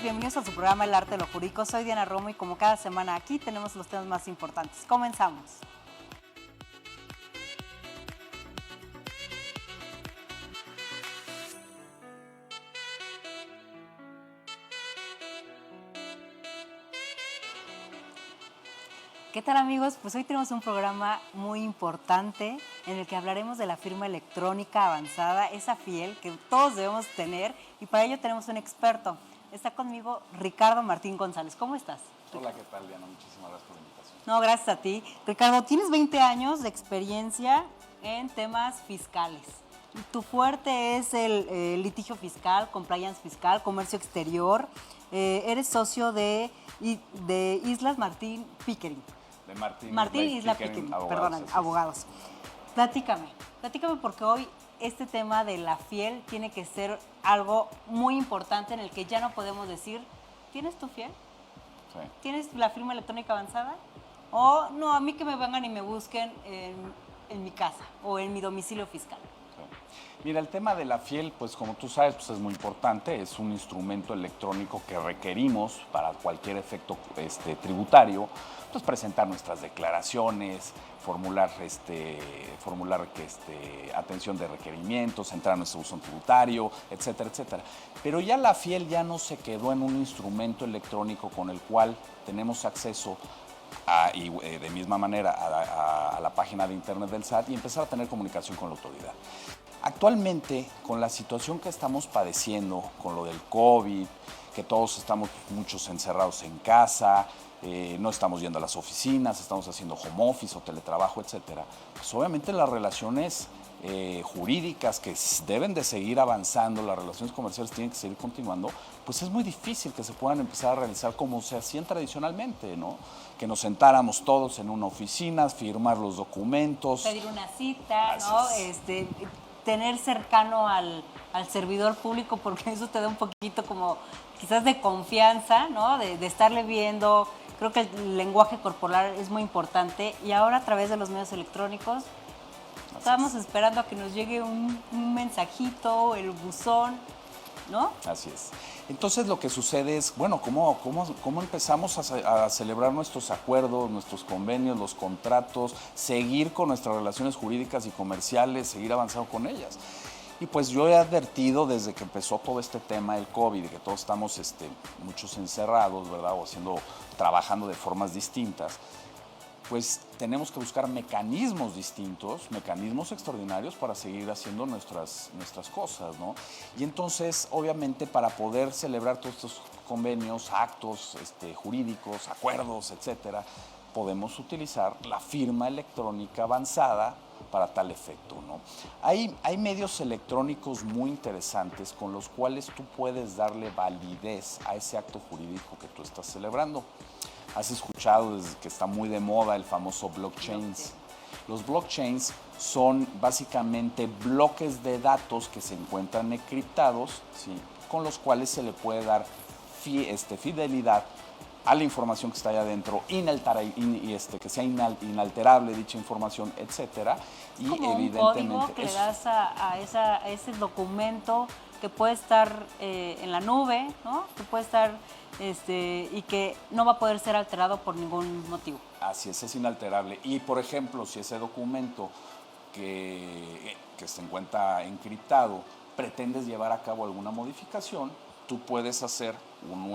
bienvenidos a su programa El Arte de lo Jurídico. Soy Diana Romo y como cada semana aquí tenemos los temas más importantes. Comenzamos. ¿Qué tal, amigos? Pues hoy tenemos un programa muy importante en el que hablaremos de la firma electrónica avanzada, esa fiel que todos debemos tener, y para ello tenemos un experto. Está conmigo Ricardo Martín González. ¿Cómo estás? Hola, ¿qué tal, Diana? Muchísimas gracias por la invitación. No, gracias a ti. Ricardo, tienes 20 años de experiencia en temas fiscales. Tu fuerte es el litigio fiscal, compliance fiscal, comercio exterior. Eres socio de Islas Martín Pickering. De Martín Isla Pickering, perdóname, abogados. Platícame porque hoy este tema de la fiel tiene que ser algo muy importante en el que ya no podemos decir, ¿tienes tu fiel? Sí. ¿Tienes la firma electrónica avanzada? O no, a mí que me vengan y me busquen en mi casa o en mi domicilio fiscal. Mira, el tema de la fiel, pues como tú sabes, pues es muy importante. Es un instrumento electrónico que requerimos para cualquier efecto tributario. Pues presentar nuestras declaraciones, formular atención de requerimientos, entrar a nuestro buzón tributario, etcétera, etcétera. Pero ya la fiel ya no se quedó en un instrumento electrónico con el cual tenemos acceso de misma manera a la página de internet del SAT y empezar a tener comunicación con la autoridad. Actualmente, con la situación que estamos padeciendo, con lo del COVID, que todos estamos muchos encerrados en casa, no estamos yendo a las oficinas, estamos haciendo home office o teletrabajo, etcétera, pues obviamente las relaciones jurídicas que deben de seguir avanzando, las relaciones comerciales tienen que seguir continuando, pues es muy difícil que se puedan empezar a realizar como se hacían tradicionalmente, ¿no? Que nos sentáramos todos en una oficina, firmar los documentos. Pedir una cita, ¿no? Tener cercano al servidor público, porque eso te da un poquito como quizás de confianza, ¿no? De estarle viendo. Creo que el lenguaje corporal es muy importante y ahora a través de los medios electrónicos estamos esperando a que nos llegue un mensajito, el buzón, ¿no? Así es. Entonces lo que sucede es, bueno, ¿cómo empezamos a celebrar nuestros acuerdos, nuestros convenios, los contratos, seguir con nuestras relaciones jurídicas y comerciales, seguir avanzando con ellas? Y pues yo he advertido desde que empezó todo este tema del COVID, de que todos estamos muchos encerrados, ¿verdad? O trabajando de formas distintas, pues tenemos que buscar mecanismos distintos, mecanismos extraordinarios para seguir haciendo nuestras cosas, ¿no? Y entonces, obviamente, para poder celebrar todos estos convenios, actos jurídicos, acuerdos, etcétera, podemos utilizar la firma electrónica avanzada para tal efecto, ¿no? Hay medios electrónicos muy interesantes con los cuales tú puedes darle validez a ese acto jurídico que tú estás celebrando. Has escuchado desde que está muy de moda el famoso blockchains. Los blockchains son básicamente bloques de datos que se encuentran encriptados, ¿sí? Con los cuales se le puede dar fidelidad a la información que está allá adentro, que sea inalterable dicha información, etcétera. Y como evidentemente un código que le das a ese documento que puede estar en la nube, ¿no? Que puede estar y que no va a poder ser alterado por ningún motivo. Así es inalterable. Y por ejemplo, si ese documento que se encuentra encriptado pretendes llevar a cabo alguna modificación, tú puedes hacer un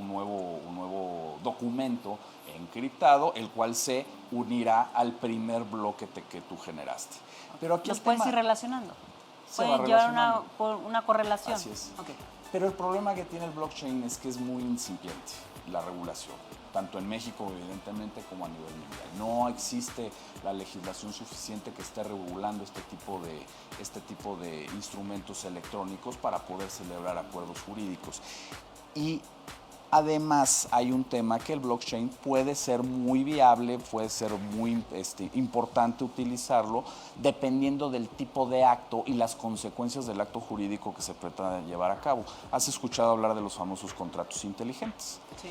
nuevo documento encriptado, el cual se unirá al primer bloque que tú generaste. Pero aquí los puedes ir relacionando. Pueden llevar una correlación. Así es. Okay. Pero el problema que tiene el blockchain es que es muy incipiente la regulación, tanto en México, evidentemente, como a nivel mundial. No existe la legislación suficiente que esté regulando este tipo de instrumentos electrónicos para poder celebrar acuerdos jurídicos. Y además hay un tema que el blockchain puede ser muy viable, puede ser muy importante utilizarlo dependiendo del tipo de acto y las consecuencias del acto jurídico que se pretenda llevar a cabo. ¿Has escuchado hablar de los famosos contratos inteligentes? Sí.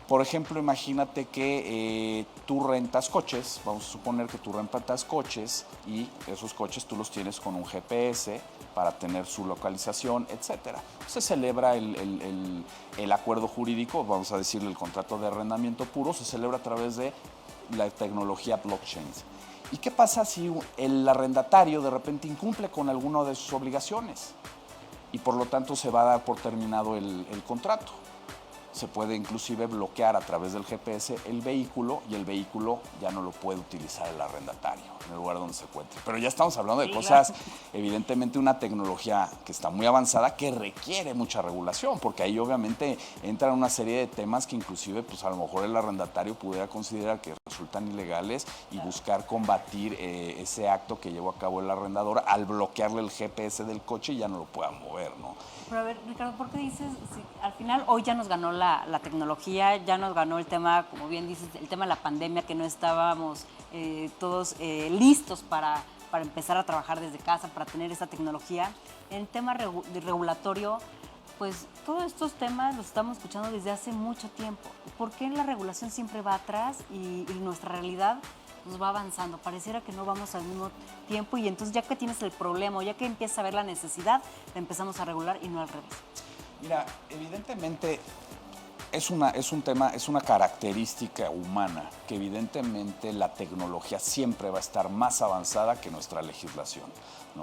Por ejemplo, imagínate que tú rentas coches, vamos a suponer que tú rentas coches y esos coches tú los tienes con un GPS para tener su localización, etcétera. Se celebra el acuerdo jurídico, vamos a decirle el contrato de arrendamiento puro, se celebra a través de la tecnología blockchain. ¿Y qué pasa si el arrendatario de repente incumple con alguna de sus obligaciones? Y por lo tanto se va a dar por terminado el contrato. Se puede inclusive bloquear a través del GPS el vehículo y el vehículo ya no lo puede utilizar el arrendatario en el lugar donde se encuentre. Pero ya estamos hablando de cosas, evidentemente una tecnología que está muy avanzada que requiere mucha regulación, porque ahí obviamente entran una serie de temas que inclusive pues a lo mejor el arrendatario pudiera considerar que resultan ilegales y buscar combatir ese acto que llevó a cabo el arrendador al bloquearle el GPS del coche y ya no lo pueda mover, ¿no? Pero a ver, Ricardo, ¿por qué dices, si al final hoy ya nos ganó la tecnología, ya nos ganó el tema, como bien dices, el tema de la pandemia, que no estábamos todos listos para empezar a trabajar desde casa, para tener esta tecnología? En el tema regulatorio, pues todos estos temas los estamos escuchando desde hace mucho tiempo. ¿Por qué la regulación siempre va atrás y nuestra realidad nos va avanzando? Pareciera que no vamos al mismo tiempo y entonces ya que tienes el problema o ya que empiezas a ver la necesidad, la empezamos a regular y no al revés. Mira, evidentemente es un tema, es una característica humana que evidentemente la tecnología siempre va a estar más avanzada que nuestra legislación, ¿no?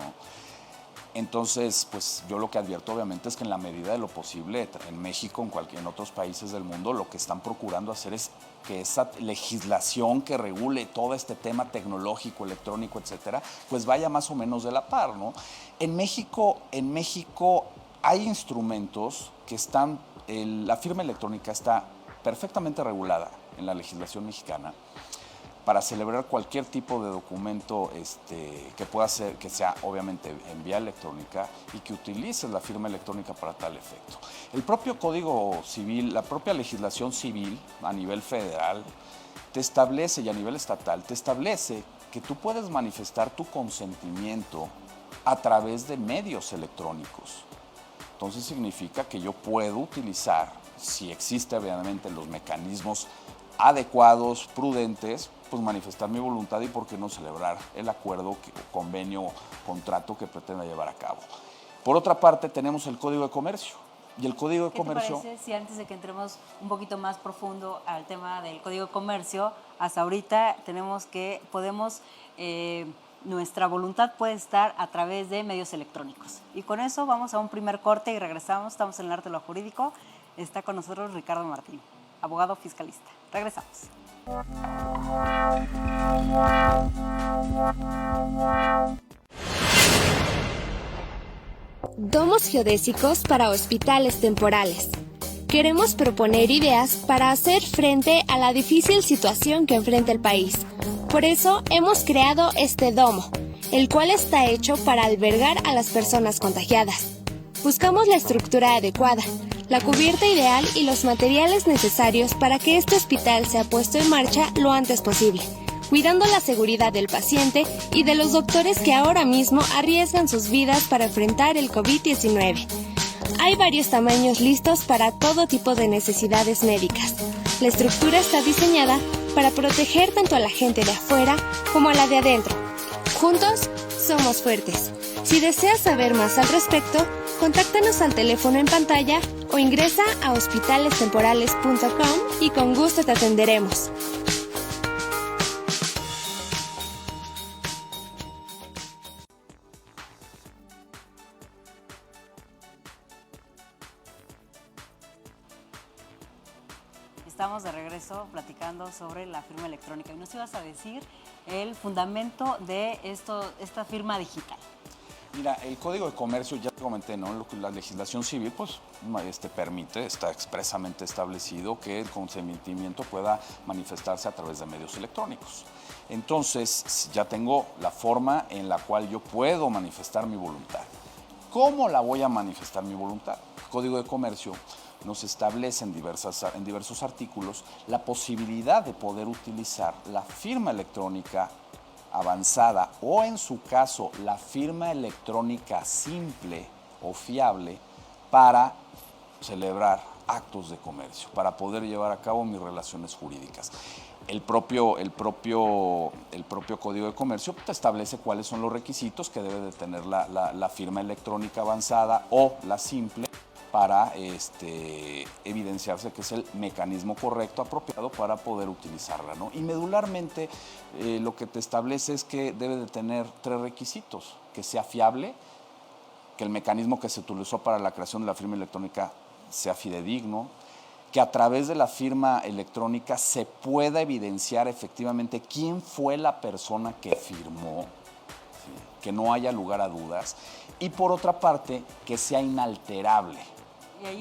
Entonces, pues yo lo que advierto obviamente es que en la medida de lo posible, en México, en otros países del mundo, lo que están procurando hacer es que esa legislación que regule todo este tema tecnológico, electrónico, etcétera, pues vaya más o menos de la par, ¿no? En México hay instrumentos que están, la firma electrónica está perfectamente regulada en la legislación mexicana para celebrar cualquier tipo de documento que pueda ser, que sea obviamente en vía electrónica y que utilice la firma electrónica para tal efecto. El propio Código Civil, la propia legislación civil a nivel federal te establece, y a nivel estatal, te establece que tú puedes manifestar tu consentimiento a través de medios electrónicos. Entonces significa que yo puedo utilizar, si existe obviamente los mecanismos adecuados, prudentes, pues manifestar mi voluntad y por qué no celebrar el acuerdo, convenio, contrato que pretenda llevar a cabo. Por otra parte, tenemos el Código de Comercio. Y el Código de Comercio... ¿Qué te parece si antes de que entremos un poquito más profundo al tema del Código de Comercio, hasta ahorita nuestra voluntad puede estar a través de medios electrónicos? Y con eso vamos a un primer corte y regresamos. Estamos en el arte de lo jurídico. Está con nosotros Ricardo Martín, abogado fiscalista. Regresamos. Domos geodésicos para hospitales temporales. Queremos proponer ideas para hacer frente a la difícil situación que enfrenta el país. Por eso hemos creado este domo, el cual está hecho para albergar a las personas contagiadas. Buscamos la estructura adecuada, la cubierta ideal y los materiales necesarios para que este hospital sea puesto en marcha lo antes posible, cuidando la seguridad del paciente y de los doctores que ahora mismo arriesgan sus vidas para enfrentar el COVID-19. Hay varios tamaños listos para todo tipo de necesidades médicas. La estructura está diseñada para proteger tanto a la gente de afuera como a la de adentro. Juntos, somos fuertes. Si deseas saber más al respecto, contáctanos al teléfono en pantalla o ingresa a hospitalestemporales.com y con gusto te atenderemos. Estamos de regreso platicando sobre la firma electrónica y nos ibas a decir el fundamento de esta firma digital. Mira, el Código de Comercio, ya te comenté, ¿no? La legislación civil pues permite, está expresamente establecido que el consentimiento pueda manifestarse a través de medios electrónicos. Entonces, ya tengo la forma en la cual yo puedo manifestar mi voluntad. ¿Cómo la voy a manifestar mi voluntad? El Código de Comercio nos establece en diversos artículos la posibilidad de poder utilizar la firma electrónica avanzada o, en su caso, la firma electrónica simple o fiable para celebrar actos de comercio, para poder llevar a cabo mis relaciones jurídicas. El propio Código de Comercio te establece cuáles son los requisitos que debe de tener la firma electrónica avanzada o la simple para evidenciarse que es el mecanismo correcto, apropiado para poder utilizarla, ¿no? Y medularmente lo que te establece es que debe de tener 3 requisitos: que sea fiable, que el mecanismo que se utilizó para la creación de la firma electrónica sea fidedigno, que a través de la firma electrónica se pueda evidenciar efectivamente quién fue la persona que firmó, ¿sí? Que no haya lugar a dudas, y por otra parte, que sea inalterable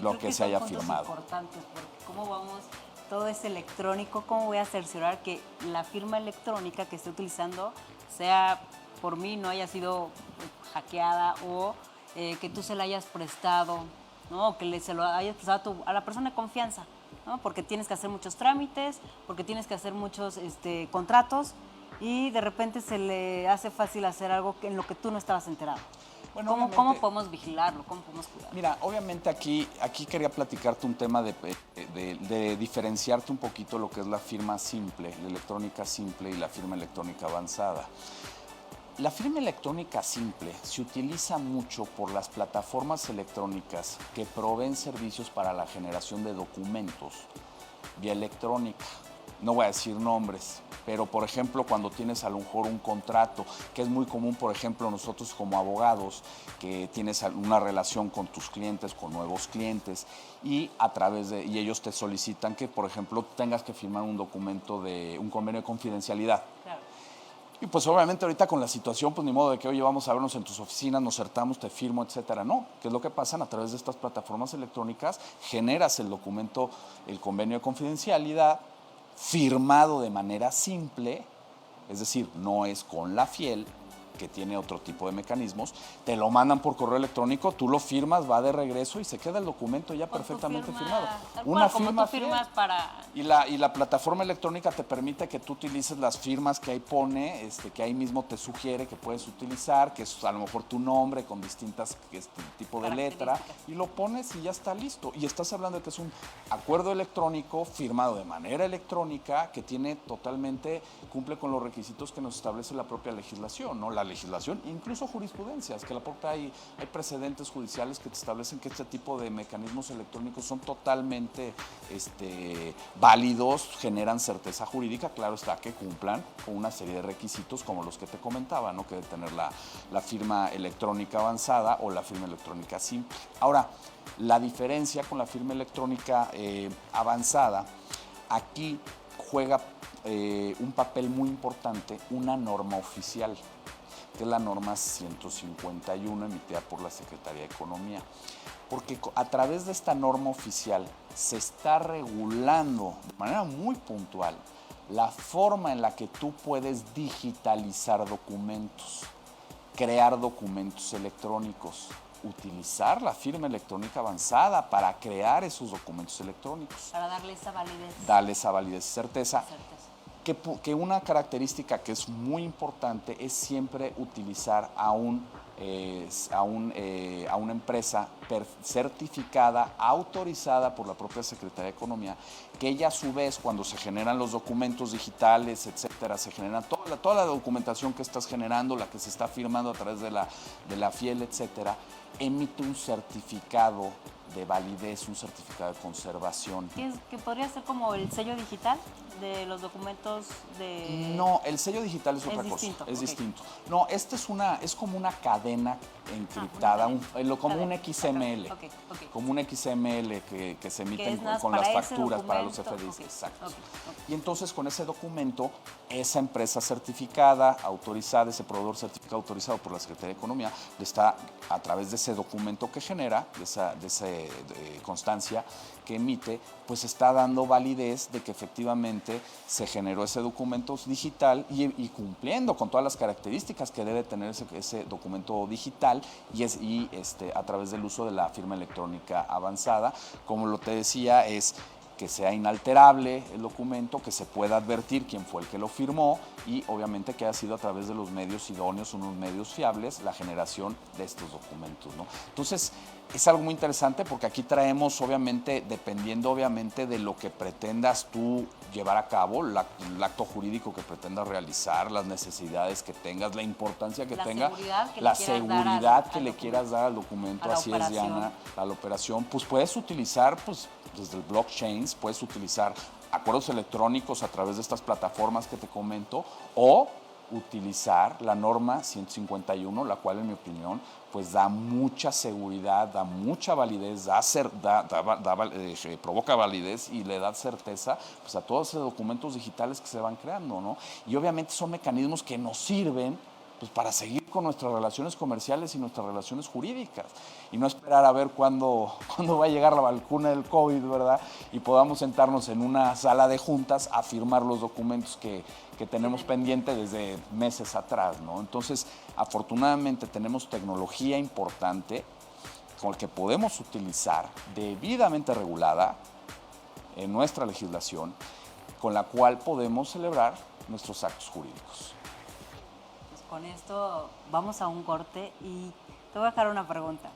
lo que se haya firmado. Importantes, porque cómo vamos, todo es electrónico, ¿cómo voy a cerciorar que la firma electrónica que esté utilizando sea por mí, no haya sido hackeada o que tú se la hayas prestado, ¿no? Que se lo hayas prestado a la persona de confianza, ¿no? Porque tienes que hacer muchos trámites, porque tienes que hacer muchos contratos y de repente se le hace fácil hacer algo en lo que tú no estabas enterado. Bueno, ¿Cómo podemos vigilarlo? ¿Cómo podemos cuidarlo? Mira, obviamente aquí quería platicarte un tema de diferenciarte un poquito lo que es la firma simple, la electrónica simple y la firma electrónica avanzada. La firma electrónica simple se utiliza mucho por las plataformas electrónicas que proveen servicios para la generación de documentos vía electrónica. No voy a decir nombres, pero por ejemplo cuando tienes a lo mejor un contrato, que es muy común, por ejemplo nosotros como abogados, que tienes una relación con tus clientes, con nuevos clientes, y y ellos te solicitan que, por ejemplo, tengas que firmar un documento un convenio de confidencialidad. Claro. Y pues obviamente ahorita con la situación, pues ni modo de que, oye, vamos a vernos en tus oficinas, nos certamos, te firmo, etcétera. No, ¿qué es lo que pasa? A través de estas plataformas electrónicas generas el documento, el convenio de confidencialidad, firmado de manera simple, es decir, no es con la fiel, que tiene otro tipo de mecanismos, te lo mandan por correo electrónico, tú lo firmas, va de regreso y se queda el documento ya perfectamente firmado. Una firma firmas para... Y la plataforma electrónica te permite que tú utilices las firmas que ahí pone, que ahí mismo te sugiere que puedes utilizar, que es a lo mejor tu nombre con distintas tipo de letra, y lo pones y ya está listo. Y estás hablando de que es un acuerdo electrónico firmado de manera electrónica que cumple con los requisitos que nos establece la propia legislación, ¿no? La legislación, incluso jurisprudencias, que la propia hay precedentes judiciales que te establecen que este tipo de mecanismos electrónicos son totalmente válidos, generan certeza jurídica, claro está, que cumplan con una serie de requisitos como los que te comentaba, ¿no? Que debe tener la firma electrónica avanzada o la firma electrónica simple. Ahora, la diferencia con la firma electrónica avanzada, aquí juega un papel muy importante una norma oficial, que es la norma 151 emitida por la Secretaría de Economía. Porque a través de esta norma oficial se está regulando de manera muy puntual la forma en la que tú puedes digitalizar documentos, crear documentos electrónicos, utilizar la firma electrónica avanzada para crear esos documentos electrónicos. Para darle esa validez. Darle esa validez y certeza. Que una característica que es muy importante es siempre utilizar a una empresa certificada, autorizada por la propia Secretaría de Economía, que ella a su vez, cuando se generan los documentos digitales, etcétera, se genera toda la documentación que estás generando, la que se está firmando a través de la fiel, etcétera, emite un certificado de validez, un certificado de conservación. ¿Que podría ser como el sello digital de los documentos de...? No, el sello digital es otra cosa. Es distinto. No, es como una cadena encriptada, como un XML. Como un XML que se emiten con las facturas para los FDIs. Exacto. Y entonces con ese documento, esa empresa certificada, autorizada, ese proveedor certificado autorizado por la Secretaría de Economía, le está, a través de ese documento que genera, de esa constancia que emite, pues está dando validez de que efectivamente se generó ese documento digital y cumpliendo con todas las características que debe tener ese documento digital a través del uso de la firma electrónica avanzada. Como lo te decía, es que sea inalterable el documento, que se pueda advertir quién fue el que lo firmó y obviamente que haya sido a través de los medios idóneos, unos medios fiables, la generación de estos documentos, ¿no? Entonces, es algo muy interesante porque aquí traemos, obviamente, dependiendo obviamente de lo que pretendas tú llevar a cabo, el acto jurídico que pretendas realizar, las necesidades que tengas, la importancia que tenga, la seguridad que le quieras dar al documento, así es, Diana, a la operación, pues puedes utilizar, pues, desde el blockchain, puedes utilizar acuerdos electrónicos a través de estas plataformas que te comento o utilizar la norma 151, la cual en mi opinión pues da mucha seguridad, da mucha validez, provoca validez y le da certeza pues, a todos esos documentos digitales que se van creando, ¿no? Y obviamente son mecanismos que nos sirven pues, para seguir con nuestras relaciones comerciales y nuestras relaciones jurídicas y no esperar a ver cuándo va a llegar la vacuna del COVID, ¿verdad? Y podamos sentarnos en una sala de juntas a firmar los documentos que tenemos pendiente desde meses atrás, ¿no? Entonces, afortunadamente tenemos tecnología importante con la que podemos utilizar, debidamente regulada en nuestra legislación, con la cual podemos celebrar nuestros actos jurídicos. Con esto vamos a un corte y te voy a dejar una pregunta.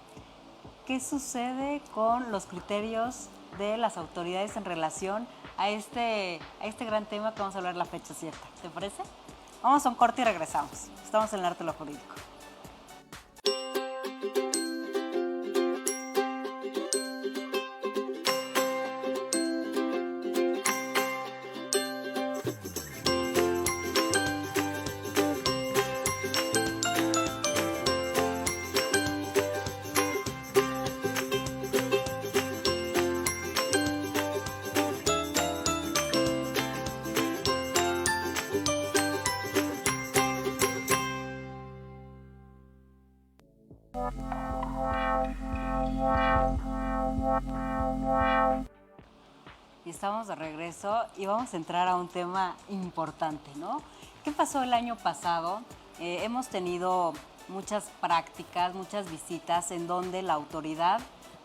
¿Qué sucede con los criterios de las autoridades en relación a este gran tema que vamos a hablar la fecha cierta? ¿Te parece? Vamos a un corte y regresamos. Estamos en el arte de lo jurídico. Y estamos de regreso y vamos a entrar a un tema importante, ¿no? ¿Qué pasó el año pasado? Hemos tenido muchas prácticas, muchas visitas en donde la autoridad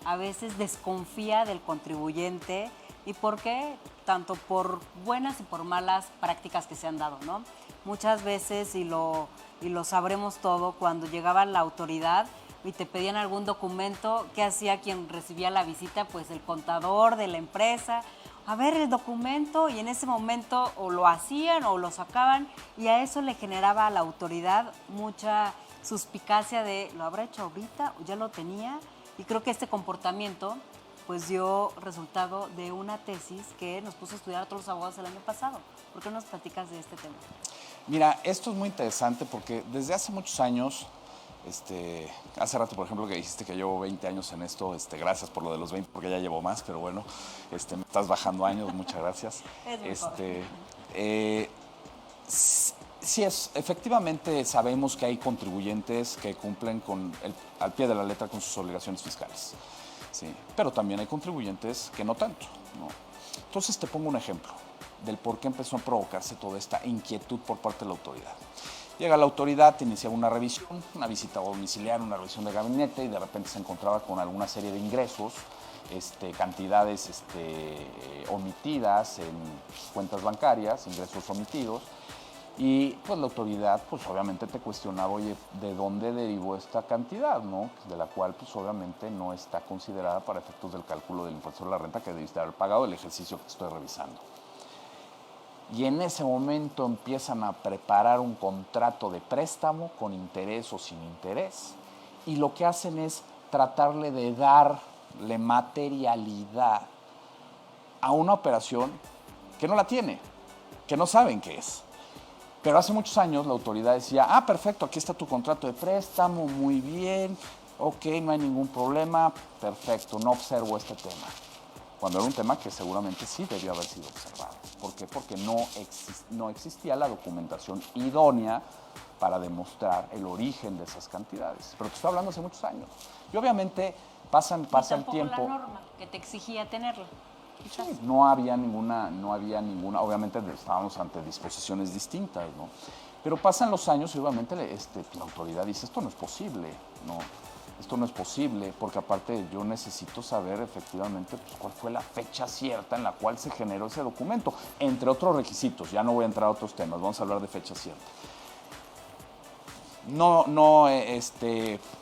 a veces desconfía del contribuyente. ¿Y por qué? Tanto por buenas y por malas prácticas que se han dado, ¿no? Muchas veces, y lo sabremos todo, cuando llegaba la autoridad y te pedían algún documento, ¿qué hacía quien recibía la visita? Pues el contador de la empresa. A ver el documento, y en ese momento o lo hacían o lo sacaban, y a eso le generaba a la autoridad mucha suspicacia de ¿lo habrá hecho ahorita o ya lo tenía? Y creo que este comportamiento pues dio resultado de una tesis que nos puso a estudiar a todos los abogados el año pasado. ¿Por qué nos platicas de este tema? Mira, esto es muy interesante porque desde hace muchos años, hace rato, por ejemplo, que dijiste que llevo 20 años en esto, gracias por lo de los 20, porque ya llevo más, pero bueno, me estás bajando años, muchas gracias. Sí, efectivamente sabemos que hay contribuyentes que cumplen al pie de la letra con sus obligaciones fiscales, ¿sí? Pero también hay contribuyentes que no tanto, ¿no? Entonces te pongo un ejemplo del por qué empezó a provocarse toda esta inquietud por parte de la autoridad. Llega la autoridad, te inicia una revisión, una visita domiciliaria, una revisión de gabinete y de repente se encontraba con alguna serie de ingresos, cantidades omitidas en cuentas bancarias, ingresos omitidos. Y pues la autoridad pues obviamente te cuestionaba, oye, ¿de dónde derivó esta cantidad, no? De la cual pues obviamente no está considerada para efectos del cálculo del impuesto de la renta que debiste haber pagado el ejercicio que estoy revisando. Y en ese momento empiezan a preparar un contrato de préstamo con interés o sin interés. Y lo que hacen es tratarle de darle materialidad a una operación que no la tiene, que no saben qué es. Pero hace muchos años la autoridad decía, perfecto, aquí está tu contrato de préstamo, muy bien, ok, no hay ningún problema, perfecto, no observo este tema. Cuando era un tema que seguramente sí debió haber sido observado. ¿Por qué? Porque no existía la documentación idónea para demostrar el origen de esas cantidades. Pero te estoy hablando hace muchos años. Y obviamente pasa el tiempo. La norma que te exigía tenerla. Sí, no había ninguna, obviamente estábamos ante disposiciones distintas, ¿no? Pero pasan los años y obviamente la autoridad dice, esto no es posible, ¿no? esto no es posible, porque aparte yo necesito saber efectivamente pues, cuál fue la fecha cierta en la cual se generó ese documento, entre otros requisitos. Ya no voy a entrar a otros temas, vamos a hablar de fecha cierta.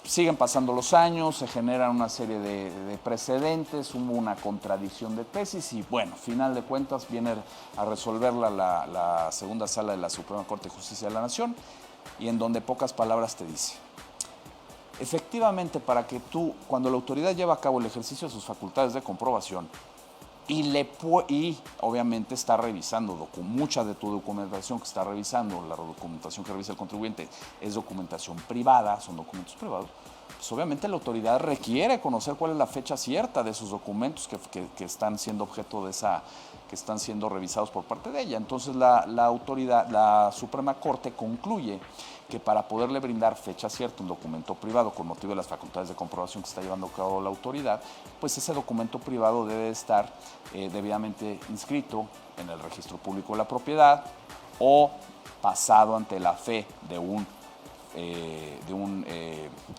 Siguen pasando los años, se generan una serie de precedentes, hubo una contradicción de tesis y bueno, final de cuentas viene a resolverla la segunda sala de la Suprema Corte de Justicia de la Nación y en donde pocas palabras te dice: efectivamente, para que tú, cuando la autoridad lleva a cabo el ejercicio de sus facultades de comprobación y obviamente está revisando mucha de tu documentación que está revisando, la documentación que revisa el contribuyente es documentación privada, son documentos privados, pues obviamente la autoridad requiere conocer cuál es la fecha cierta de esos documentos que están siendo objeto de que están siendo revisados por parte de ella. Entonces la autoridad, la Suprema Corte concluye que para poderle brindar fecha cierta a un documento privado con motivo de las facultades de comprobación que está llevando a cabo la autoridad, pues ese documento privado debe estar debidamente inscrito en el registro público de la propiedad o pasado ante la fe de un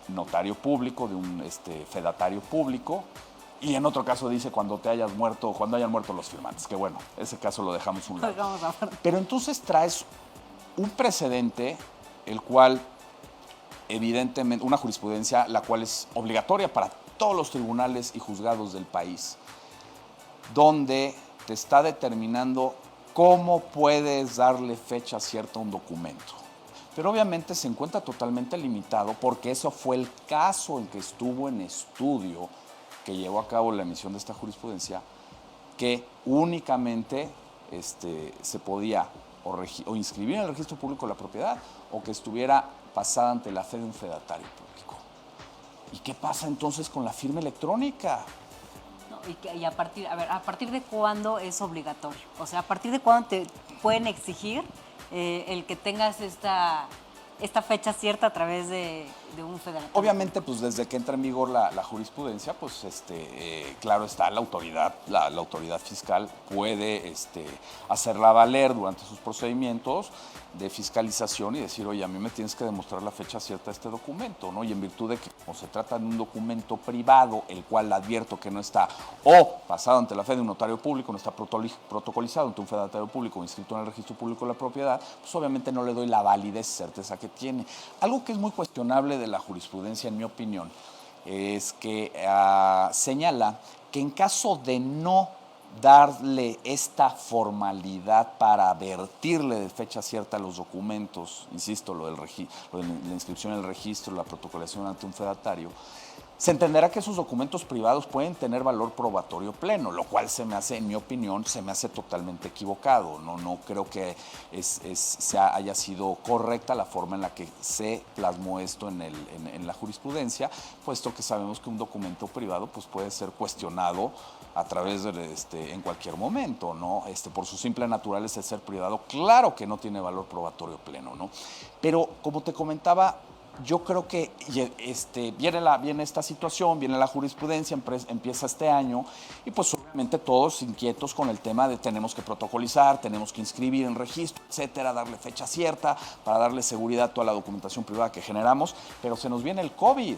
notario público, de un fedatario público, y en otro caso dice cuando hayan muerto los firmantes, que bueno, ese caso lo dejamos a un lado. Pero entonces traes un precedente, el cual evidentemente, una jurisprudencia la cual es obligatoria para todos los tribunales y juzgados del país, donde te está determinando cómo puedes darle fecha cierta a un documento. Pero obviamente se encuentra totalmente limitado porque eso fue el caso en que estuvo en estudio que llevó a cabo la emisión de esta jurisprudencia, que únicamente se podía o inscribir en el registro público de la propiedad o que estuviera pasada ante la fe de un fedatario público. ¿Y qué pasa entonces con la firma electrónica? No, y a partir de cuándo es obligatorio, o sea, a partir de cuándo te pueden exigir el que tengas esta fecha cierta a través de un federal. Obviamente, pues desde que entra en vigor la jurisprudencia, pues claro está, la autoridad fiscal puede hacerla valer durante sus procedimientos de fiscalización y decir, oye, a mí me tienes que demostrar la fecha cierta de este documento, ¿no? Y en virtud de que como se trata de un documento privado, el cual advierto que no está o pasado ante la fe de un notario público, no está protocolizado ante un fedatario público o inscrito en el registro público de la propiedad, pues obviamente no le doy la validez y certeza que tiene. Algo que es muy cuestionable de la jurisprudencia, en mi opinión, es que señala que en caso de no darle esta formalidad para advertirle de fecha cierta a los documentos, insisto, lo de la inscripción en el registro, la protocolación ante un fedatario, se entenderá que esos documentos privados pueden tener valor probatorio pleno, lo cual se me hace, en mi opinión, se me hace totalmente equivocado. No creo que haya sido correcta la forma en la que se plasmó esto en la jurisprudencia, puesto que sabemos que un documento privado pues, puede ser cuestionado a través de en cualquier momento, ¿no? Por su simple naturaleza de ser privado, claro que no tiene valor probatorio pleno, ¿no? Pero como te comentaba, yo creo que viene esta situación, viene la jurisprudencia, empieza este año y pues obviamente todos inquietos con el tema de tenemos que protocolizar, tenemos que inscribir en registro, etcétera, darle fecha cierta para darle seguridad a toda la documentación privada que generamos, pero se nos viene el COVID.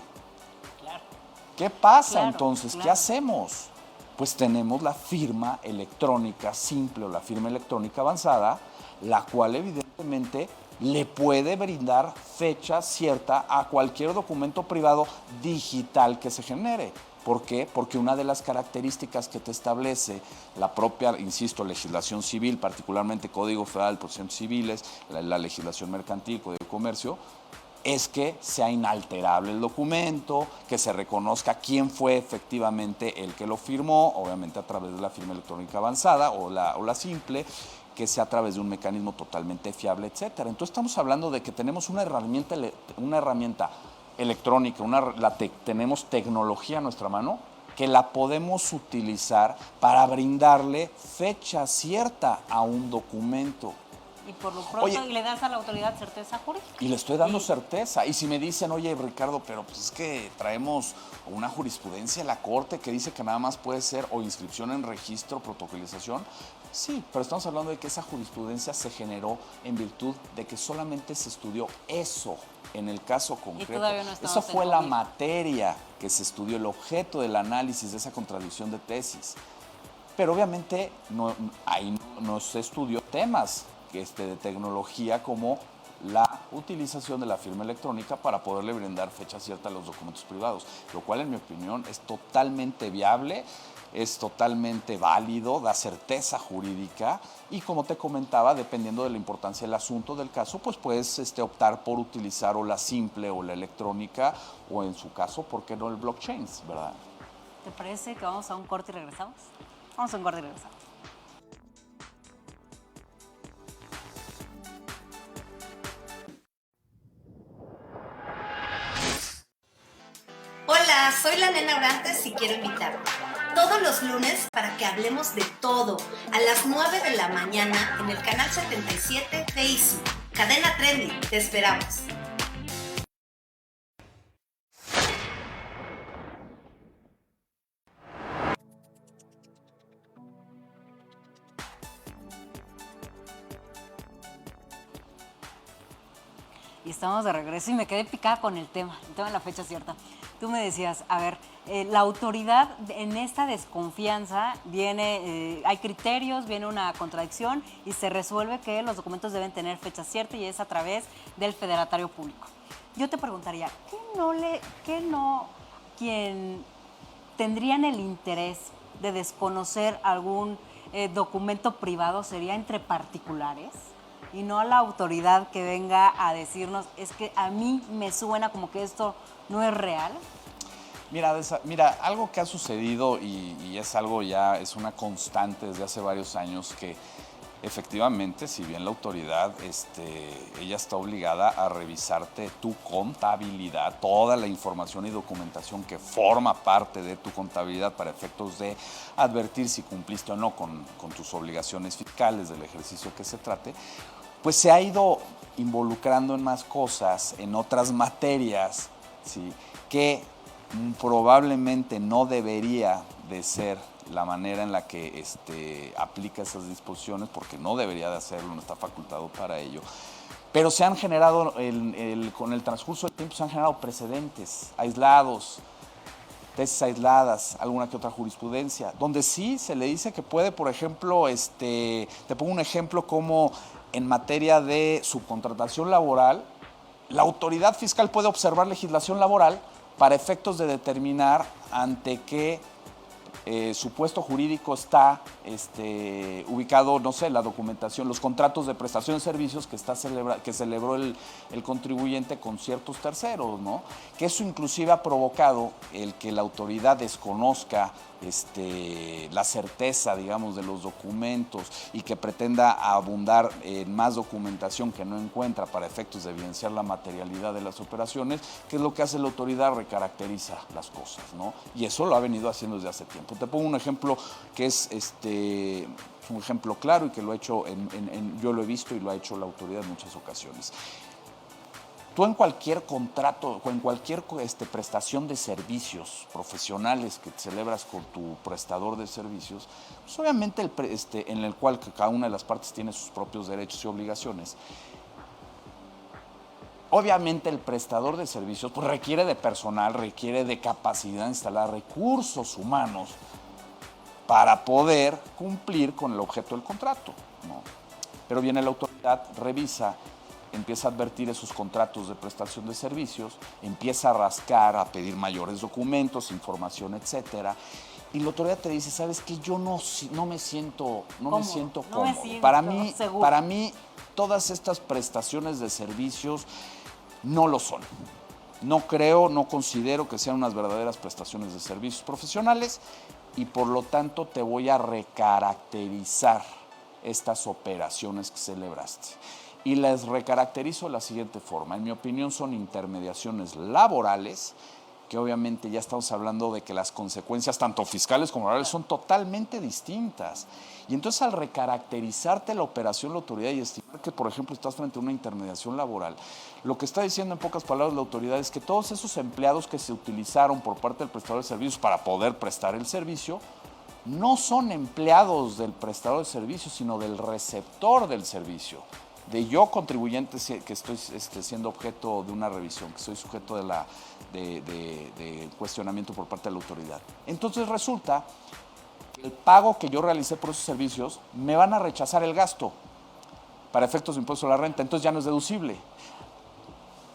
Claro. ¿Qué pasa Claro, entonces? claro. ¿Qué hacemos? Pues tenemos la firma electrónica simple o la firma electrónica avanzada, la cual evidentemente le puede brindar fecha cierta a cualquier documento privado digital que se genere. ¿Por qué? Porque una de las características que te establece la propia, insisto, legislación civil, particularmente Código Federal de Procedimientos Civiles, la legislación mercantil, Código de Comercio, es que sea inalterable el documento, que se reconozca quién fue efectivamente el que lo firmó, obviamente a través de la firma electrónica avanzada o la simple, que sea a través de un mecanismo totalmente fiable, etcétera. Entonces estamos hablando de que tenemos una herramienta electrónica, tenemos tecnología a nuestra mano que la podemos utilizar para brindarle fecha cierta a un documento. Y por lo pronto le das a la autoridad certeza jurídica. Y le estoy dando certeza. Y si me dicen, oye, Ricardo, pero pues es que traemos una jurisprudencia en la Corte que dice que nada más puede ser o inscripción en registro, protocolización, Sí, pero estamos hablando de que esa jurisprudencia se generó en virtud de que solamente se estudió eso en el caso concreto. todavía no estamos Eso fue en la COVID. materia que se estudió, el objeto del análisis de esa contradicción de tesis. Pero obviamente ahí no se estudió temas de tecnología como la utilización de la firma electrónica para poderle brindar fecha cierta a los documentos privados, lo cual en mi opinión es totalmente viable, es totalmente válido, da certeza jurídica y como te comentaba, dependiendo de la importancia del asunto del caso, pues puedes optar por utilizar o la simple o la electrónica o en su caso, ¿por qué no el blockchain, verdad? ¿Te parece que vamos a un corte y regresamos? Vamos a un corte y regresamos. Hola, soy la Nena Orantes y quiero invitarte todos los lunes para que hablemos de todo a las 9 de la mañana en el canal 77 de ISU. Cadena Trending, te esperamos. Y estamos de regreso y me quedé picada con el tema de la fecha cierta. Tú me decías, a ver, la autoridad en esta desconfianza viene, hay criterios, viene una contradicción y se resuelve que los documentos deben tener fecha cierta y es a través del federatario público. Yo te preguntaría, ¿qué no quien tendrían el interés de desconocer algún documento privado sería entre particulares? Y no a la autoridad que venga a decirnos, es que a mí me suena como que esto no es real. Mira, algo que ha sucedido y es algo ya, es una constante desde hace varios años que efectivamente, si bien la autoridad, ella está obligada a revisarte tu contabilidad, toda la información y documentación que forma parte de tu contabilidad para efectos de advertir si cumpliste o no con tus obligaciones fiscales del ejercicio que se trate, pues se ha ido involucrando en más cosas, en otras materias, ¿sí?, que probablemente no debería de ser la manera en la que aplica esas disposiciones, porque no debería de hacerlo, no está facultado para ello. Pero se han generado, con el transcurso del tiempo, se han generado precedentes aislados, tesis aisladas, alguna que otra jurisprudencia, donde sí se le dice que puede, por ejemplo, te pongo un ejemplo como en materia de subcontratación laboral, la autoridad fiscal puede observar legislación laboral para efectos de determinar ante qué supuesto jurídico está ubicado, no sé, la documentación, los contratos de prestación de servicios que celebró el contribuyente con ciertos terceros, ¿no? Que eso inclusive ha provocado el que la autoridad desconozca la certeza, digamos, de los documentos y que pretenda abundar en más documentación que no encuentra para efectos de evidenciar la materialidad de las operaciones, que es lo que hace la autoridad, recaracteriza las cosas, ¿no? Y eso lo ha venido haciendo desde hace tiempo. Te pongo un ejemplo que es un ejemplo claro y que lo he hecho, yo lo he visto y lo ha hecho la autoridad en muchas ocasiones. Tú en cualquier contrato o en cualquier prestación de servicios profesionales que celebras con tu prestador de servicios, pues obviamente en el cual cada una de las partes tiene sus propios derechos y obligaciones, obviamente el prestador de servicios pues requiere de personal, requiere de capacidad de instalar recursos humanos para poder cumplir con el objeto del contrato, ¿no? Pero viene la autoridad, revisa, empieza a advertir esos contratos de prestación de servicios, empieza a rascar, a pedir mayores documentos, información, etcétera. Y la autoridad te dice, ¿sabes qué? Yo no me siento cómodo. Para mí, todas estas prestaciones de servicios no lo son. No considero que sean unas verdaderas prestaciones de servicios profesionales y por lo tanto te voy a recaracterizar estas operaciones que celebraste. Y las recaracterizo de la siguiente forma. En mi opinión son intermediaciones laborales, que obviamente ya estamos hablando de que las consecuencias tanto fiscales como laborales son totalmente distintas. Y entonces al recaracterizarte la operación, la autoridad y estimar que, por ejemplo, estás frente a una intermediación laboral, lo que está diciendo en pocas palabras la autoridad es que todos esos empleados que se utilizaron por parte del prestador de servicios para poder prestar el servicio, no son empleados del prestador de servicio, sino del receptor del servicio, de yo contribuyente que estoy siendo objeto de una revisión, que soy sujeto de cuestionamiento por parte de la autoridad. Entonces resulta que el pago que yo realicé por esos servicios me van a rechazar el gasto para efectos de impuesto a la renta, entonces ya no es deducible.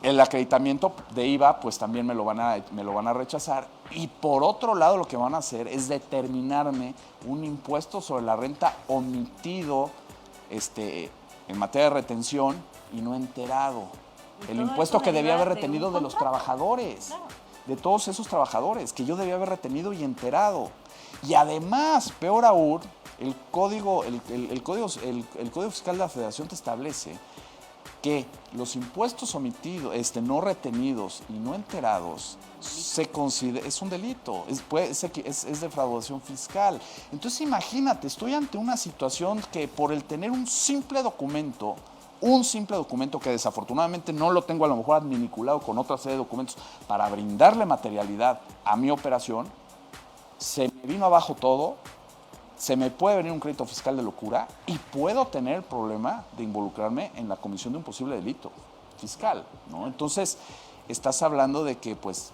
El acreditamiento de IVA, pues también me lo van a rechazar. Y por otro lado, lo que van a hacer es determinarme un impuesto sobre la renta omitido en materia de retención y no enterado. El impuesto que debía haber retenido de los trabajadores, de todos esos trabajadores, que yo debía haber retenido y enterado. Y además, peor aún, el Código Fiscal de la Federación te establece que los impuestos omitidos, no retenidos y no enterados, es un delito, es defraudación fiscal. Entonces imagínate, estoy ante una situación que por el tener un simple documento que desafortunadamente no lo tengo a lo mejor adminiculado con otra serie de documentos para brindarle materialidad a mi operación, se me vino abajo todo. Se me puede venir un crédito fiscal de locura y puedo tener el problema de involucrarme en la comisión de un posible delito fiscal, ¿no? Entonces, estás hablando de que, pues,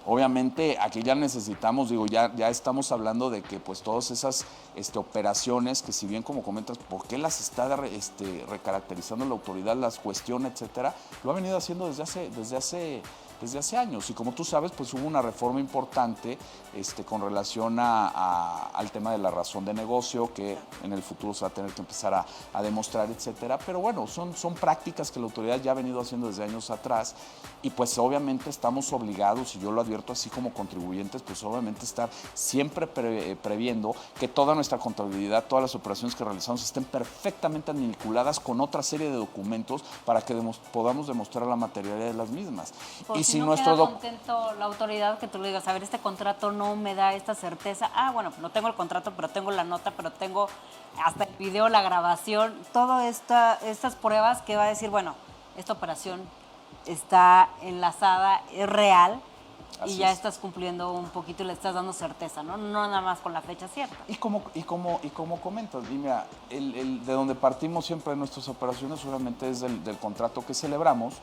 obviamente aquí ya necesitamos, ya estamos hablando de que, pues, todas esas operaciones que, si bien como comentas, ¿por qué las está recaracterizando la autoridad, las cuestiona, etcétera? Lo ha venido haciendo desde hace años. Y como tú sabes, pues hubo una reforma importante con relación al tema de la razón de negocio, que en el futuro se va a tener que empezar a demostrar, etcétera. Pero bueno, son prácticas que la autoridad ya ha venido haciendo desde años atrás y pues obviamente estamos obligados, y yo lo advierto así como contribuyentes, pues obviamente estar siempre previendo que toda nuestra contabilidad, todas las operaciones que realizamos estén perfectamente vinculadas con otra serie de documentos para que podamos demostrar la materialidad de las mismas. Y si no queda contento la autoridad, que tú le digas, a ver, este contrato no me da esta certeza. Ah, bueno, no tengo el contrato, pero tengo la nota, pero tengo hasta el video, la grabación, todas estas pruebas que va a decir, bueno, esta operación está enlazada, es real. Así y ya estás cumpliendo un poquito y le estás dando certeza, ¿no? No nada más con la fecha cierta. Y como comentas, y mira, de donde partimos siempre de nuestras operaciones solamente es del contrato que celebramos,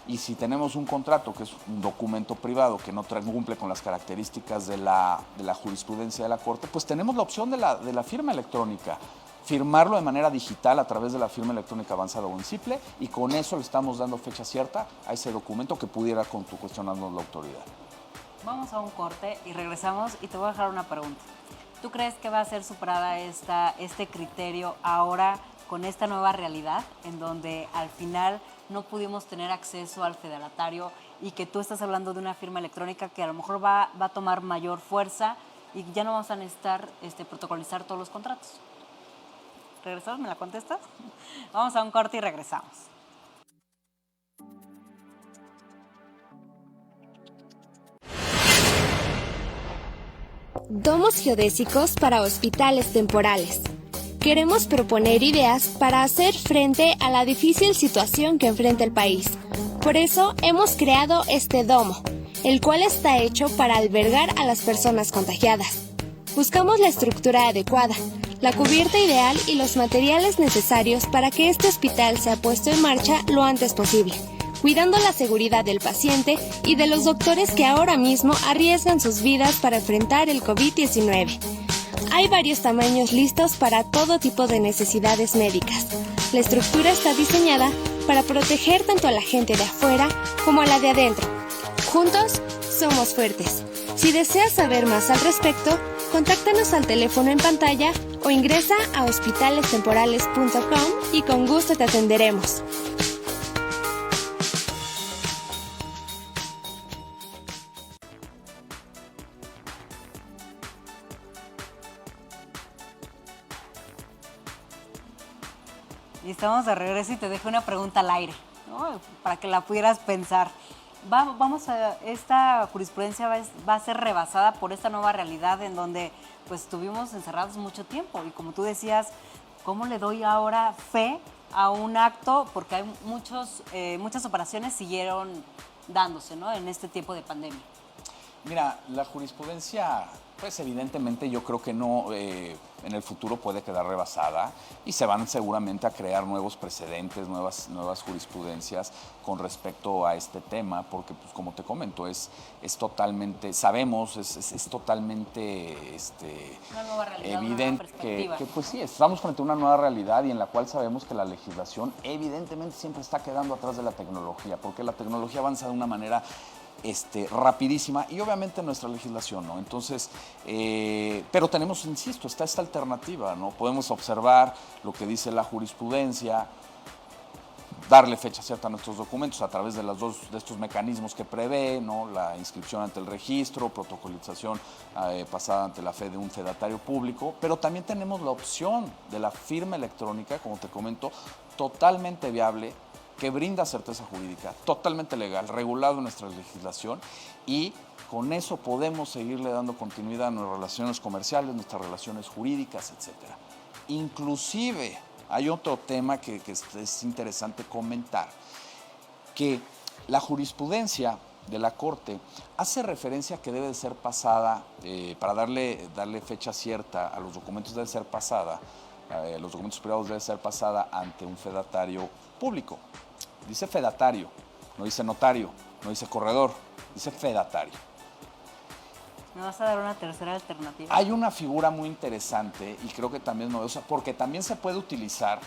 y si tenemos un contrato que es un documento privado que no cumple con las características de la jurisprudencia de la Corte, pues tenemos la opción de la firma electrónica. Firmarlo de manera digital a través de la firma electrónica avanzada o en simple, y con eso le estamos dando fecha cierta a ese documento que pudiera cuestionarnos la autoridad. Vamos a un corte y regresamos y te voy a dejar una pregunta. ¿Tú crees que va a ser superada este criterio ahora con esta nueva realidad en donde al final no pudimos tener acceso al federatario y que tú estás hablando de una firma electrónica que a lo mejor va a tomar mayor fuerza y ya no vamos a necesitar protocolizar todos los contratos? ¿Regresamos? ¿Me la contestas? Vamos a un corte y regresamos. Domos geodésicos para hospitales temporales. Queremos proponer ideas para hacer frente a la difícil situación que enfrenta el país. Por eso hemos creado este domo, el cual está hecho para albergar a las personas contagiadas. Buscamos la estructura adecuada, la cubierta ideal y los materiales necesarios para que este hospital sea puesto en marcha lo antes posible, cuidando la seguridad del paciente y de los doctores que ahora mismo arriesgan sus vidas para enfrentar el COVID-19. Hay varios tamaños listos para todo tipo de necesidades médicas. La estructura está diseñada para proteger tanto a la gente de afuera como a la de adentro. Juntos, somos fuertes. Si deseas saber más al respecto, contáctanos al teléfono en pantalla o ingresa a hospitalestemporales.com y con gusto te atenderemos. Y estamos de regreso y te dejo una pregunta al aire, ¿no? Para que la pudieras pensar. Esta jurisprudencia va a ser rebasada por esta nueva realidad en donde pues estuvimos encerrados mucho tiempo y como tú decías, ¿cómo le doy ahora fe a un acto? Porque hay muchas operaciones siguieron dándose, ¿no? En este tiempo de pandemia. Mira, la jurisprudencia Pues evidentemente yo creo que no, en el futuro puede quedar rebasada y se van seguramente a crear nuevos precedentes, nuevas jurisprudencias con respecto a este tema, porque pues como te comento, es totalmente, sabemos, es totalmente Una nueva realidad, una nueva evidente perspectiva. que pues sí, estamos frente a una nueva realidad y en la cual sabemos que la legislación evidentemente siempre está quedando atrás de la tecnología, porque la tecnología avanza de una manera rapidísima y obviamente nuestra legislación, ¿no? Entonces, pero tenemos, insisto, está esta alternativa, ¿no? Podemos observar lo que dice la jurisprudencia, darle fecha cierta a nuestros documentos a través de de estos mecanismos que prevé, ¿no? La inscripción ante el registro, protocolización pasada ante la fe de un fedatario público, pero también tenemos la opción de la firma electrónica, como te comento, totalmente viable, que brinda certeza jurídica, totalmente legal, regulado en nuestra legislación, y con eso podemos seguirle dando continuidad a nuestras relaciones comerciales, nuestras relaciones jurídicas, etc. Inclusive, hay otro tema que es interesante comentar, que la jurisprudencia de la Corte hace referencia a que debe de ser pasada, para darle fecha cierta a los documentos, debe ser pasada, los documentos privados debe ser pasada ante un fedatario público. Dice fedatario, no dice notario, no dice corredor, dice fedatario. ¿Me vas a dar una tercera alternativa? Hay una figura muy interesante y creo que también es novedosa, porque también se puede utilizar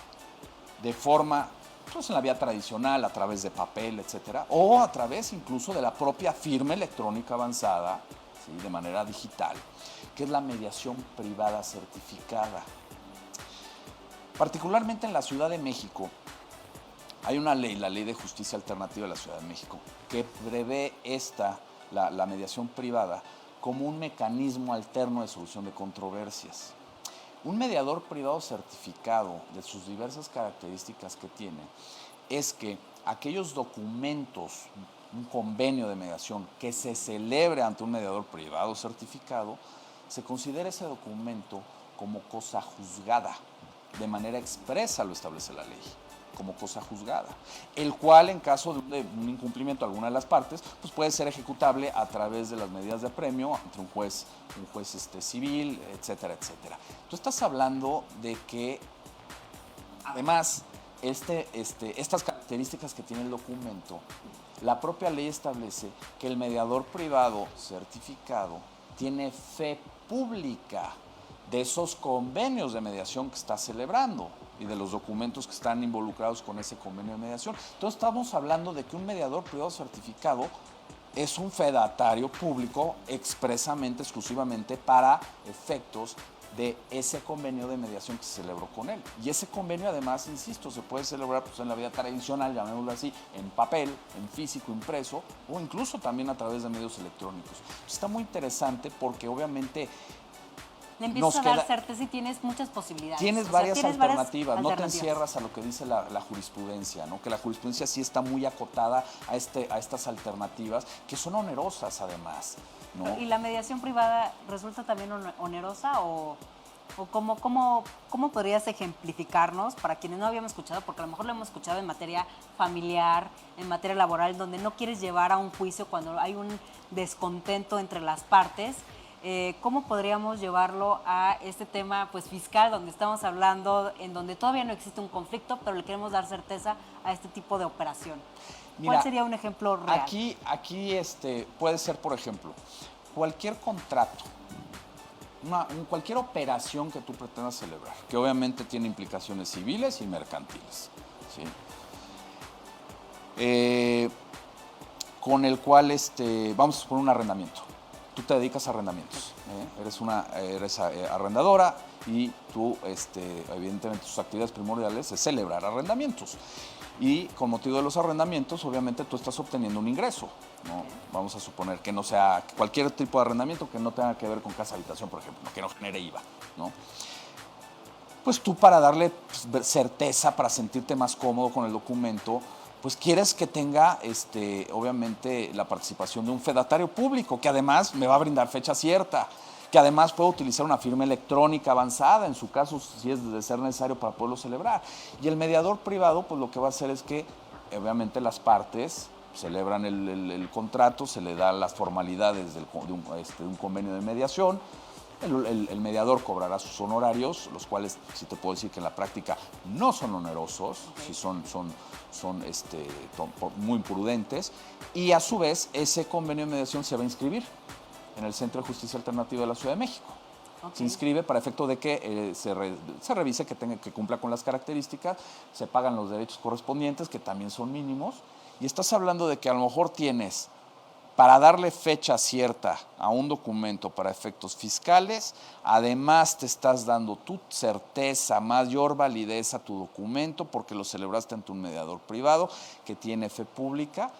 de forma, pues en la vía tradicional, a través de papel, etcétera, o a través incluso de la propia firma electrónica avanzada, ¿sí? De manera digital, que es la mediación privada certificada. Particularmente en la Ciudad de México, hay una ley, la Ley de Justicia Alternativa de la Ciudad de México, que prevé la mediación privada, como un mecanismo alterno de solución de controversias. Un mediador privado certificado, de sus diversas características que tiene, es que aquellos documentos, un convenio de mediación que se celebre ante un mediador privado certificado, se considera ese documento como cosa juzgada. De manera expresa lo establece la ley, como cosa juzgada, el cual en caso de un incumplimiento de alguna de las partes, pues puede ser ejecutable a través de las medidas de apremio ante un juez civil, etcétera, etcétera. Tú estás hablando de que, además, estas características que tiene el documento, la propia ley establece que el mediador privado certificado tiene fe pública de esos convenios de mediación que está celebrando y de los documentos que están involucrados con ese convenio de mediación. Entonces estamos hablando de que un mediador privado certificado es un fedatario público expresamente, exclusivamente para efectos de ese convenio de mediación que se celebró con él. Y ese convenio, además, insisto, se puede celebrar pues, en la vida tradicional, llamémoslo así, en papel, en físico, impreso, o incluso también a través de medios electrónicos. Está muy interesante porque obviamente le empiezas a dar certeza y tienes muchas posibilidades. Tienes varias alternativas, no te encierras a lo que dice la jurisprudencia, ¿no? Que la jurisprudencia sí está muy acotada a estas alternativas, que son onerosas además, ¿no? ¿Y la mediación privada resulta también onerosa o cómo podrías ejemplificarnos para quienes no habíamos escuchado? Porque a lo mejor lo hemos escuchado en materia familiar, en materia laboral, donde no quieres llevar a un juicio cuando hay un descontento entre las partes. ¿Cómo podríamos llevarlo a este tema pues, fiscal, donde estamos hablando, en donde todavía no existe un conflicto, pero le queremos dar certeza a este tipo de operación? Mira, ¿cuál sería un ejemplo real? Aquí puede ser, por ejemplo, cualquier contrato, cualquier operación que tú pretendas celebrar, que obviamente tiene implicaciones civiles y mercantiles, ¿sí? Con el cual vamos a poner un arrendamiento. Tú te dedicas a arrendamientos, eres arrendadora y tú, evidentemente, tus actividades primordiales es celebrar arrendamientos. Y con motivo de los arrendamientos, obviamente, tú estás obteniendo un ingreso, ¿no? Vamos a suponer que no sea cualquier tipo de arrendamiento que no tenga que ver con casa-habitación, por ejemplo, que no genere IVA, ¿no? Pues tú, para darle certeza, para sentirte más cómodo con el documento, pues quieres que tenga, obviamente, la participación de un fedatario público, que además me va a brindar fecha cierta, que además puede utilizar una firma electrónica avanzada, en su caso, si es de ser necesario para poderlo celebrar. Y el mediador privado, pues lo que va a hacer es que, obviamente, las partes celebran el contrato, se le da las formalidades de un convenio de mediación. El mediador cobrará sus honorarios, los cuales sí te puedo decir que en la práctica no son onerosos, sí son muy prudentes, y a su vez ese convenio de mediación se va a inscribir en el Centro de Justicia Alternativa de la Ciudad de México. Se inscribe para efecto de que se revise que cumpla con las características, se pagan los derechos correspondientes, que también son mínimos, y estás hablando de que a lo mejor tienes, para darle fecha cierta a un documento para efectos fiscales, además te estás dando tu certeza, mayor validez a tu documento porque lo celebraste ante un mediador privado que tiene fe pública,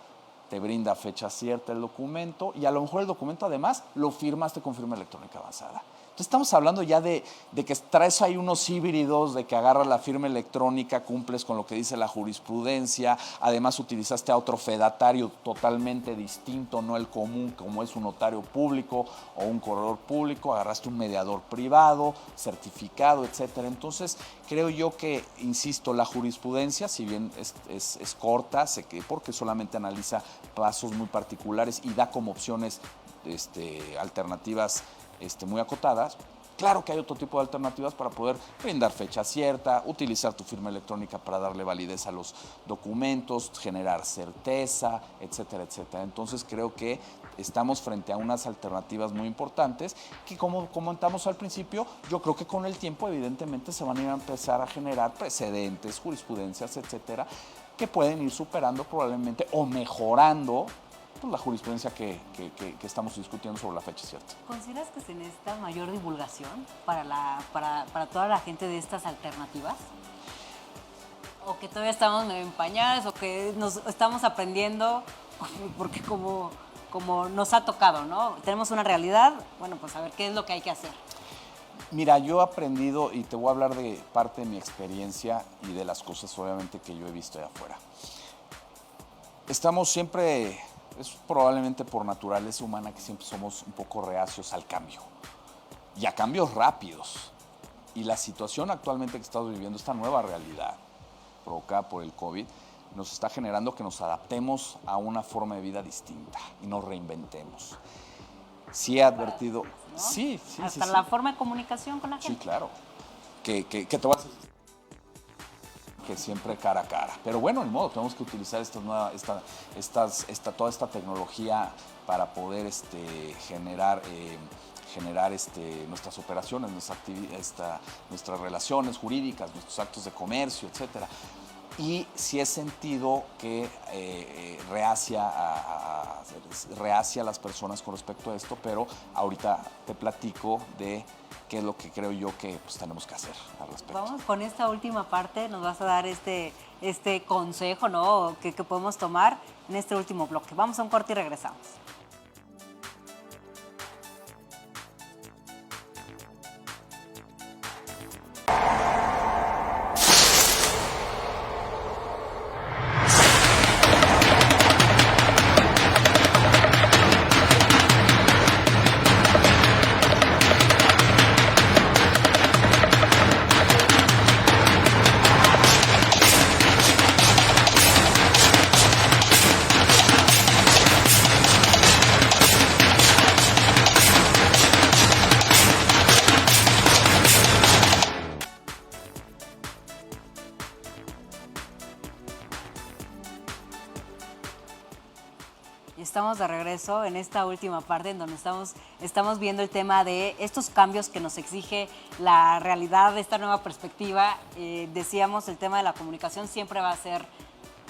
te brinda fecha cierta el documento y a lo mejor el documento además lo firmaste con firma electrónica avanzada. Entonces estamos hablando ya de que traes ahí unos híbridos, de que agarras la firma electrónica, cumples con lo que dice la jurisprudencia, además utilizaste a otro fedatario totalmente distinto, no el común como es un notario público o un corredor público, agarraste un mediador privado, certificado, etcétera. Entonces creo yo que, insisto, la jurisprudencia, si bien es corta, porque solamente analiza casos muy particulares y da como opciones alternativas muy acotadas. Claro que hay otro tipo de alternativas para poder brindar fecha cierta, utilizar tu firma electrónica para darle validez a los documentos, generar certeza, etcétera, etcétera. Entonces creo que estamos frente a unas alternativas muy importantes que, como comentamos al principio, yo creo que con el tiempo evidentemente se van a ir a empezar a generar precedentes, jurisprudencias, etcétera, que pueden ir superando probablemente o mejorando la jurisprudencia que estamos discutiendo sobre la fecha cierta. ¿Consideras que se necesita mayor divulgación para toda la gente de estas alternativas? ¿O que todavía estamos medio en pañales o que nos estamos aprendiendo? Porque como nos ha tocado, ¿no? Tenemos una realidad, bueno, pues a ver qué es lo que hay que hacer. Mira, yo he aprendido, y te voy a hablar de parte de mi experiencia y de las cosas obviamente que yo he visto de afuera. Estamos siempre... Es probablemente por naturaleza humana que siempre somos un poco reacios al cambio y a cambios rápidos. Y la situación actualmente que estamos viviendo, esta nueva realidad provocada por el COVID, nos está generando que nos adaptemos a una forma de vida distinta y nos reinventemos. Sí he advertido... ¿No? Sí. Hasta la forma de comunicación con la gente. Sí, claro. Que te vas a decir que siempre cara a cara. Pero bueno, ni modo, tenemos que utilizar toda esta tecnología para poder generar nuestras operaciones, nuestras relaciones jurídicas, nuestros actos de comercio, etcétera. Y sí he sentido que reacia a las personas con respecto a esto, pero ahorita te platico de qué es lo que creo yo que tenemos que hacer al respecto. Vamos con esta última parte, nos vas a dar este consejo, ¿no? que podemos tomar en este último bloque. Vamos a un corte y regresamos. Y estamos de regreso en esta última parte en donde estamos viendo el tema de estos cambios que nos exige la realidad, esta nueva perspectiva. Decíamos, el tema de la comunicación siempre va a ser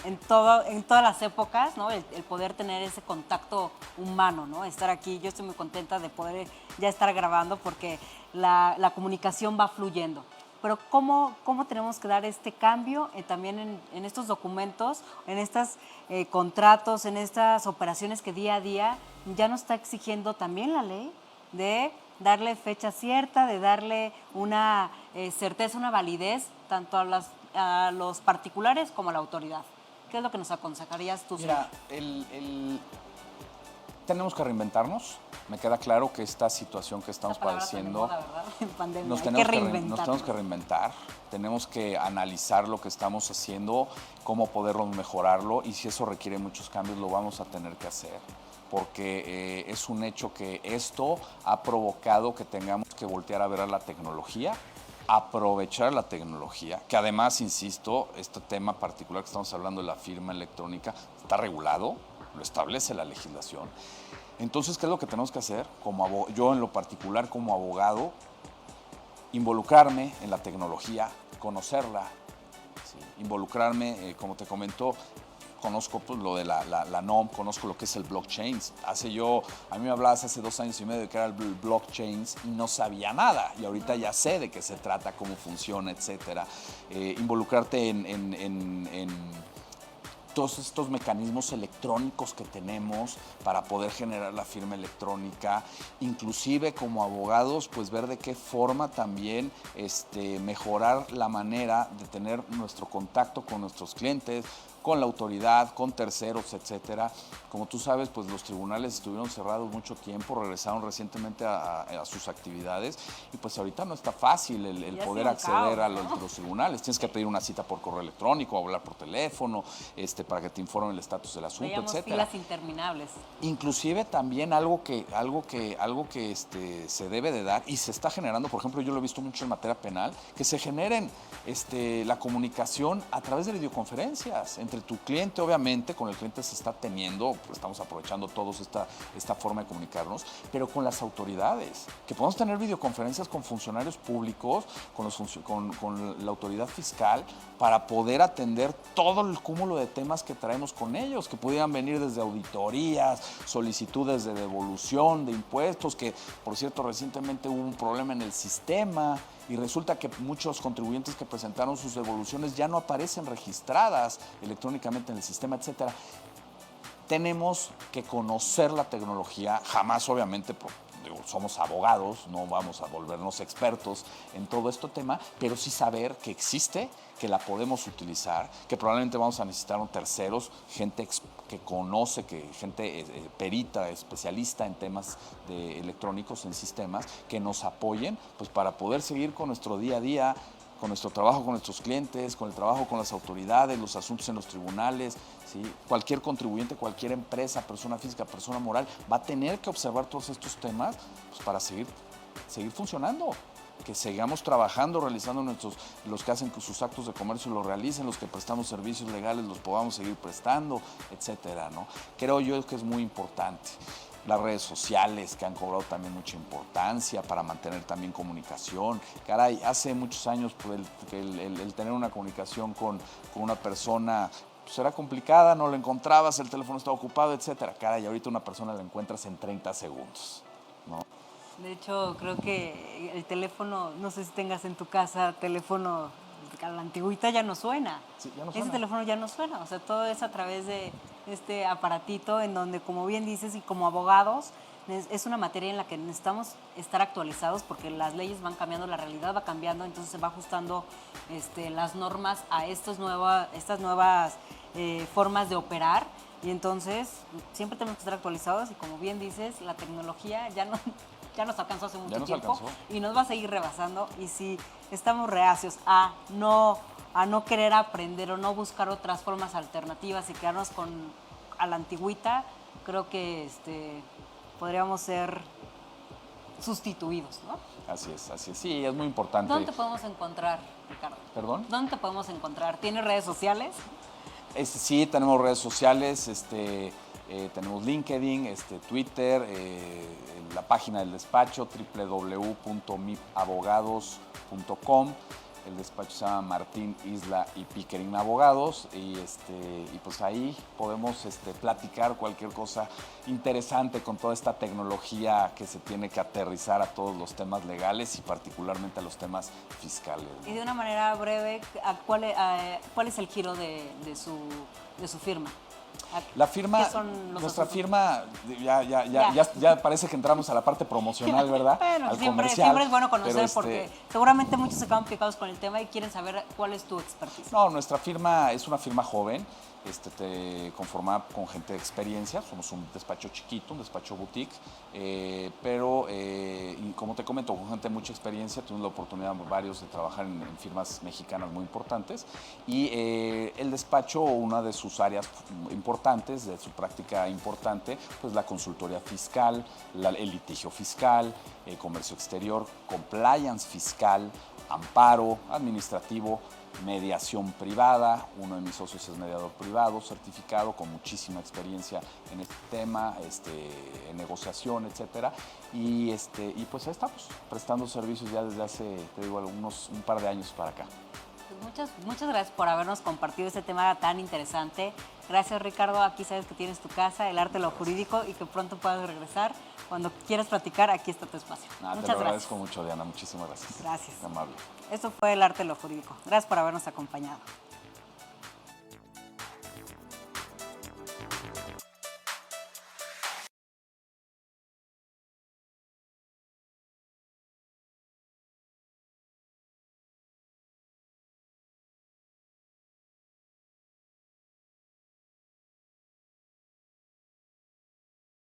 en todas las épocas, ¿no? El poder tener ese contacto humano, ¿no? Estar aquí, yo estoy muy contenta de poder ya estar grabando porque la comunicación va fluyendo. Pero ¿cómo tenemos que dar este cambio también en estos documentos, en estos contratos, en estas operaciones que día a día ya nos está exigiendo también la ley de darle fecha cierta, de darle una certeza, una validez tanto a los particulares como a la autoridad? ¿Qué es lo que nos aconsejarías tú? Mira, tenemos que reinventarnos. Me queda claro que esta situación que estamos Esa palabra tan de padeciendo, moda, ¿verdad? En pandemia. nos Hay tenemos, que nos reinventarnos. tenemos que reinventar, tenemos que analizar lo que estamos haciendo, cómo podernos mejorarlo, y si eso requiere muchos cambios, lo vamos a tener que hacer, porque es un hecho que esto ha provocado que tengamos que voltear a ver a la tecnología, aprovechar la tecnología, que además, insisto, este tema particular que estamos hablando de la firma electrónica está regulado, lo establece la legislación. Entonces, ¿qué es lo que tenemos que hacer? Yo en lo particular como abogado, involucrarme en la tecnología, conocerla, ¿sí? Involucrarme, como te comento, conozco pues, lo de la NOM, conozco lo que es el blockchain. A mí me hablabas hace 2 años y medio de que era el blockchain y no sabía nada. Y ahorita ya sé de qué se trata, cómo funciona, etcétera. Involucrarte en todos estos mecanismos electrónicos que tenemos para poder generar la firma electrónica, inclusive como abogados, pues ver de qué forma también mejorar la manera de tener nuestro contacto con nuestros clientes, con la autoridad, con terceros, etcétera. Como tú sabes, pues los tribunales estuvieron cerrados mucho tiempo, regresaron recientemente a sus actividades y pues ahorita no está fácil el poder acceder a los tribunales. Tienes que pedir una cita por correo electrónico, hablar por teléfono, para que te informen el estatus del asunto, Veíamos etcétera. filas interminables. Inclusive también algo que se debe de dar y se está generando, por ejemplo, yo lo he visto mucho en materia penal, que se generen la comunicación a través de videoconferencias entre tu cliente, obviamente, con el cliente se está teniendo, pues estamos aprovechando todos esta forma de comunicarnos, pero con las autoridades, que podemos tener videoconferencias con funcionarios públicos, con la autoridad fiscal, para poder atender todo el cúmulo de temas que traemos con ellos, que pudieran venir desde auditorías, solicitudes de devolución de impuestos, que por cierto recientemente hubo un problema en el sistema y resulta que muchos contribuyentes que presentaron sus devoluciones ya no aparecen registradas electrónicamente en el sistema, etcétera. Tenemos que conocer la tecnología, jamás obviamente somos abogados, no vamos a volvernos expertos en todo este tema, pero sí saber que existe, que la podemos utilizar, que probablemente vamos a necesitar terceros, gente que conoce, gente perita, especialista en temas electrónicos, en sistemas, que nos apoyen pues, para poder seguir con nuestro día a día, con nuestro trabajo con nuestros clientes, con el trabajo con las autoridades, los asuntos en los tribunales, ¿sí? Cualquier contribuyente, cualquier empresa, persona física, persona moral, va a tener que observar todos estos temas pues, para seguir funcionando. Que sigamos trabajando, realizando los que hacen que sus actos de comercio los realicen, los que prestamos servicios legales los podamos seguir prestando, etcétera, ¿no? Creo yo que es muy importante. Las redes sociales que han cobrado también mucha importancia para mantener también comunicación. Caray, hace muchos años pues, el tener una comunicación con una persona pues, era complicada, no lo encontrabas, el teléfono estaba ocupado, etcétera. Caray, ahorita una persona la encuentras en 30 segundos, ¿no? De hecho, creo que el teléfono, no sé si tengas en tu casa teléfono a la antigüita, ya no suena. Sí, ya no suena. Ese teléfono ya no suena. O sea, todo es a través de este aparatito en donde, como bien dices, y como abogados, es una materia en la que necesitamos estar actualizados porque las leyes van cambiando, la realidad va cambiando, entonces se va ajustando las normas a estas nuevas formas de operar. Y entonces siempre tenemos que estar actualizados y, como bien dices, la tecnología ya nos alcanzó hace mucho tiempo y nos va a seguir rebasando. Y si estamos reacios a no querer aprender o no buscar otras formas alternativas y quedarnos a la antigüita, creo que podríamos ser sustituidos, ¿no? Así es, sí, es muy importante. ¿Dónde te podemos encontrar, Ricardo? ¿Perdón? ¿Dónde te podemos encontrar? ¿Tienes redes sociales? Sí, tenemos redes sociales, tenemos LinkedIn, Twitter, la página del despacho www.mipabogados.com. El despacho se llama Martín Isla y Pickering Abogados y pues ahí podemos platicar cualquier cosa interesante con toda esta tecnología que se tiene que aterrizar a todos los temas legales y particularmente a los temas fiscales, ¿no? Y de una manera breve, ¿cuál es el giro de su firma? La firma, nuestra firma, ya parece que entramos a la parte promocional, ¿verdad? Bueno, al siempre es bueno conocer porque seguramente muchos se quedan picados con el tema y quieren saber cuál es tu expertise. No, nuestra firma es una firma joven. conformada con gente de experiencia. Somos un despacho chiquito, un despacho boutique, pero y como te comento, con gente de mucha experiencia, tuvimos la oportunidad varios de trabajar en firmas mexicanas muy importantes. Y el despacho, una de sus áreas importantes, de su práctica importante, pues la consultoría fiscal, el litigio fiscal, comercio exterior, compliance fiscal, amparo administrativo, mediación privada. Uno de mis socios es mediador privado, certificado, con muchísima experiencia en este tema, en negociación, etcétera. Y pues ahí estamos, prestando servicios ya desde hace, te digo, un par de años para acá. Muchas gracias por habernos compartido este tema tan interesante. Gracias, Ricardo. Aquí sabes que tienes tu casa, el arte de lo jurídico, y que pronto puedas regresar. Cuando quieras platicar, aquí está tu espacio. Muchas te lo agradezco mucho, Diana. Muchísimas gracias. Gracias. Qué amable. Esto fue el arte de lo jurídico. Gracias por habernos acompañado.